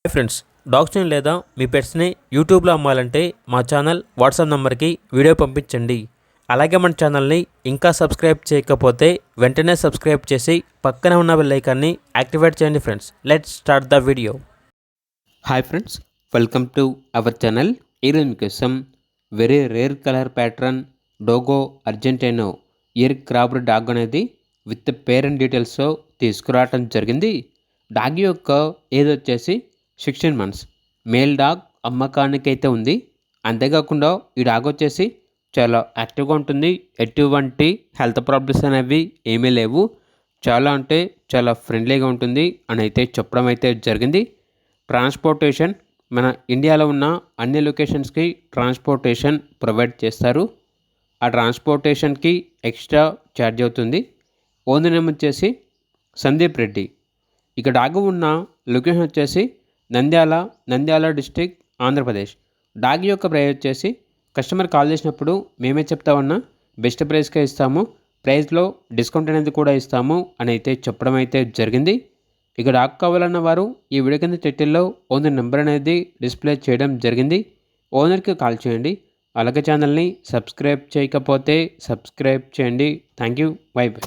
Hi friends, డాగ్స్ని లేదా మీ పెట్స్ని యూట్యూబ్లో అమ్మాలంటే మా ఛానల్ వాట్సాప్ నెంబర్కి వీడియో పంపించండి. అలాగే మన ఛానల్ని ఇంకా సబ్స్క్రైబ్ చేయకపోతే వెంటనే సబ్స్క్రైబ్ చేసి పక్కనే ఉన్న బెల్ ఐకాన్ని యాక్టివేట్ చేయండి. Friends, let's start the video. Hi friends, welcome to our channel. ఈరోజు మీకోసం very rare colour pattern Dogo Argentino ear cropped dog అనేది విత్ పేరెంట్ డీటెయిల్స్తో తీసుకురావటం జరిగింది. డాగ్ యొక్క ఏజ్ వచ్చేసి 16 months. మేల్ డాగ్ అమ్మకానికి అయితే ఉంది. అంతేకాకుండా ఈ డాగ్ వచ్చేసి చాలా యాక్టివ్గా ఉంటుంది. ఎటువంటి హెల్త్ ప్రాబ్లమ్స్ అనేవి ఏమీ లేవు. చాలా అంటే చాలా ఫ్రెండ్లీగా ఉంటుంది అని అయితే చెప్పడం అయితే జరిగింది. ట్రాన్స్పోర్టేషన్ మన ఇండియాలో ఉన్న అన్ని లొకేషన్స్కి ట్రాన్స్పోర్టేషన్ ప్రొవైడ్ చేస్తారు. ఆ ట్రాన్స్పోర్టేషన్కి ఎక్స్ట్రా ఛార్జ్ అవుతుంది. ఓనర్ నేమ్ వచ్చేసి సందీప్ రెడ్డి. ఇక డాగ్ ఉన్న లొకేషన్ వచ్చేసి నంద్యాల డిస్టిక్, ఆంధ్రప్రదేశ్. డాగ్ యొక్క ప్రైస్ వచ్చేసి కస్టమర్ కాల్ చేసినప్పుడు మేమే చెప్తామన్నా బెస్ట్ ప్రైస్కే ఇస్తాము, ప్రైస్లో డిస్కౌంట్ అనేది కూడా ఇస్తాము అని అయితే చెప్పడం అయితే జరిగింది. ఇక డాగ్ కావాలన్న వారు ఈ వీడియో కింద టైటిల్లో ఓనర్ నెంబర్ అనేది డిస్ప్లే చేయడం జరిగింది. ఓనర్కి కాల్ చేయండి. అలాగే ఛానల్ని సబ్స్క్రైబ్ చేయకపోతే సబ్స్క్రైబ్ చేయండి. Thank you. By by.